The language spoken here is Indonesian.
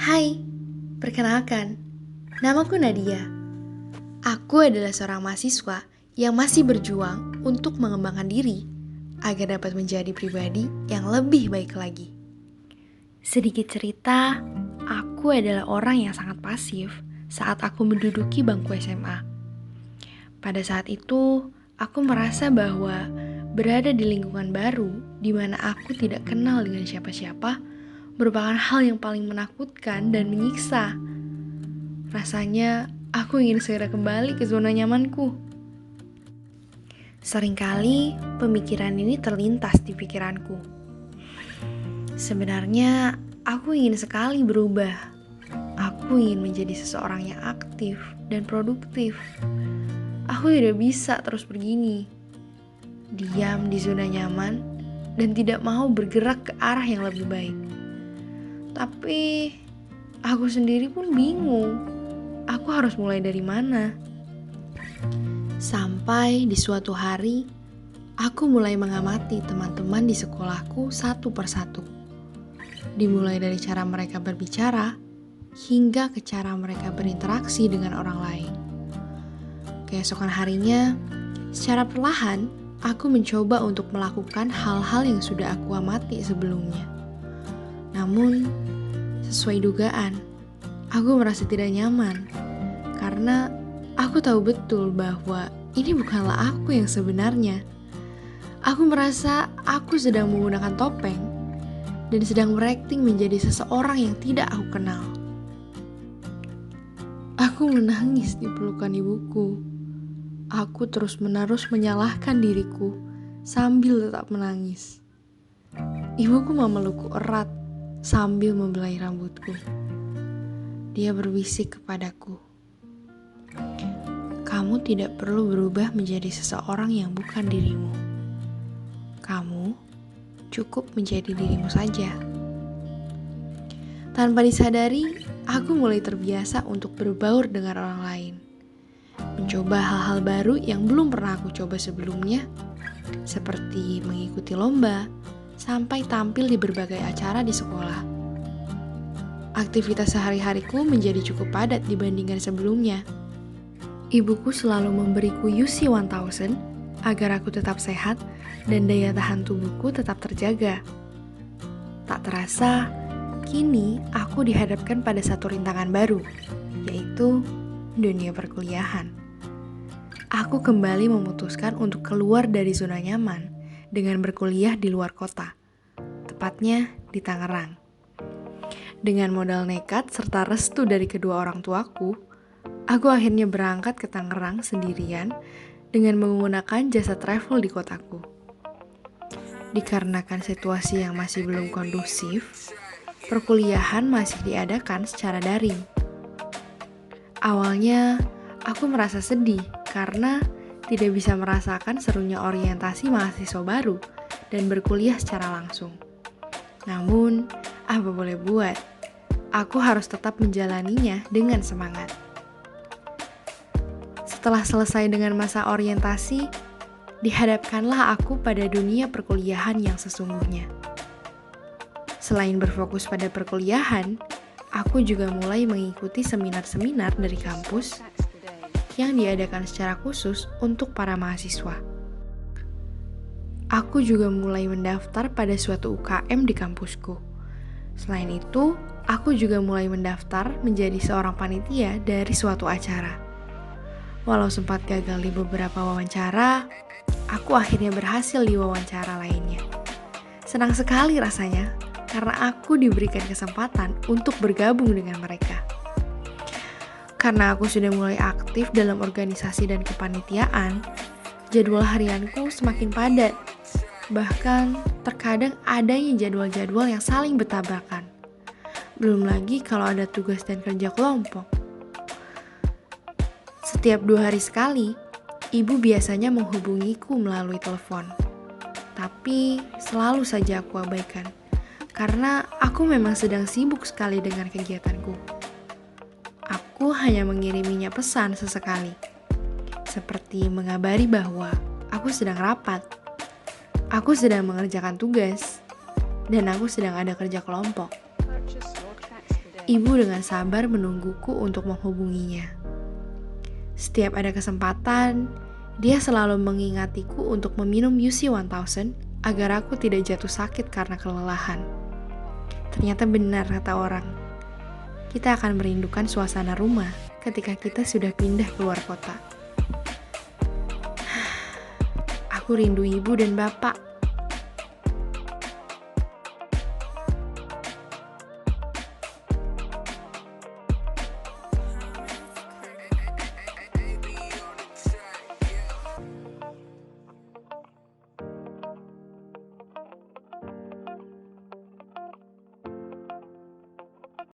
Hai, perkenalkan, namaku Nadia. Aku adalah seorang mahasiswa yang masih berjuang untuk mengembangkan diri agar dapat menjadi pribadi yang lebih baik lagi. Sedikit cerita, aku adalah orang yang sangat pasif saat aku menduduki bangku SMA. Pada saat itu, aku merasa bahwa berada di lingkungan baru di mana aku tidak kenal dengan siapa-siapa merupakan hal yang paling menakutkan dan menyiksa. Rasanya aku ingin segera kembali ke zona nyamanku. Seringkali pemikiran ini terlintas di pikiranku. Sebenarnya aku ingin sekali berubah. Aku ingin menjadi seseorang yang aktif dan produktif. Aku tidak bisa terus begini, diam di zona nyaman dan tidak mau bergerak ke arah yang lebih baik. Tapi aku sendiri pun bingung, aku harus mulai dari mana? Sampai di suatu hari, aku mulai mengamati teman-teman di sekolahku satu persatu. Dimulai dari cara mereka berbicara, hingga ke cara mereka berinteraksi dengan orang lain. Keesokan harinya, secara perlahan, aku mencoba untuk melakukan hal-hal yang sudah aku amati sebelumnya. Namun, sesuai dugaan, aku merasa tidak nyaman karena aku tahu betul bahwa ini bukanlah aku yang sebenarnya. Aku merasa aku sedang menggunakan topeng dan sedang berakting menjadi seseorang yang tidak aku kenal. Aku menangis di pelukan ibuku. Aku terus-menerus menyalahkan diriku sambil tetap menangis. Ibuku memelukku erat sambil membelai rambutku. Dia berbisik kepadaku, "Kamu tidak perlu berubah menjadi seseorang yang bukan dirimu. Kamu cukup menjadi dirimu saja." Tanpa disadari, aku mulai terbiasa untuk berbaur dengan orang lain. Mencoba hal-hal baru yang belum pernah aku coba sebelumnya, seperti mengikuti lomba, sampai tampil di berbagai acara di sekolah. Aktivitas sehari-hariku menjadi cukup padat dibandingkan sebelumnya. Ibuku selalu memberiku UC 1000 agar aku tetap sehat dan daya tahan tubuhku tetap terjaga. Tak terasa, kini aku dihadapkan pada satu rintangan baru, yaitu dunia perkuliahan. Aku kembali memutuskan untuk keluar dari zona nyaman dengan berkuliah di luar kota, tepatnya di Tangerang. Dengan modal nekat serta restu dari kedua orang tuaku, aku akhirnya berangkat ke Tangerang sendirian dengan menggunakan jasa travel di kotaku. Dikarenakan situasi yang masih belum kondusif, perkuliahan masih diadakan secara daring. Awalnya, aku merasa sedih karena tidak bisa merasakan serunya orientasi mahasiswa baru dan berkuliah secara langsung. Namun, apa boleh buat, aku harus tetap menjalaninya dengan semangat. Setelah selesai dengan masa orientasi, dihadapkanlah aku pada dunia perkuliahan yang sesungguhnya. Selain berfokus pada perkuliahan, aku juga mulai mengikuti seminar-seminar dari kampus yang diadakan secara khusus untuk para mahasiswa. Aku juga mulai mendaftar pada suatu UKM di kampusku. Selain itu, aku juga mulai mendaftar menjadi seorang panitia dari suatu acara. Walau sempat gagal di beberapa wawancara, aku akhirnya berhasil di wawancara lainnya. Senang sekali rasanya karena aku diberikan kesempatan untuk bergabung dengan mereka. Karena aku sudah mulai aktif dalam organisasi dan kepanitiaan, jadwal harianku semakin padat. Bahkan terkadang adanya jadwal-jadwal yang saling bertabrakan. Belum lagi kalau ada tugas dan kerja kelompok. Setiap 2 hari sekali, ibu biasanya menghubungiku melalui telepon. Tapi selalu saja aku abaikan, karena aku memang sedang sibuk sekali dengan kegiatanku. Aku hanya mengiriminya pesan sesekali, seperti mengabari bahwa aku sedang rapat, aku sedang mengerjakan tugas, dan aku sedang ada kerja kelompok. Ibu dengan sabar menungguku untuk menghubunginya. Setiap ada kesempatan, dia selalu mengingatiku untuk meminum UC 1000 agar aku tidak jatuh sakit karena kelelahan. Ternyata benar kata orang, kita akan merindukan suasana rumah ketika kita sudah pindah keluar kota. Aku rindu ibu dan bapak.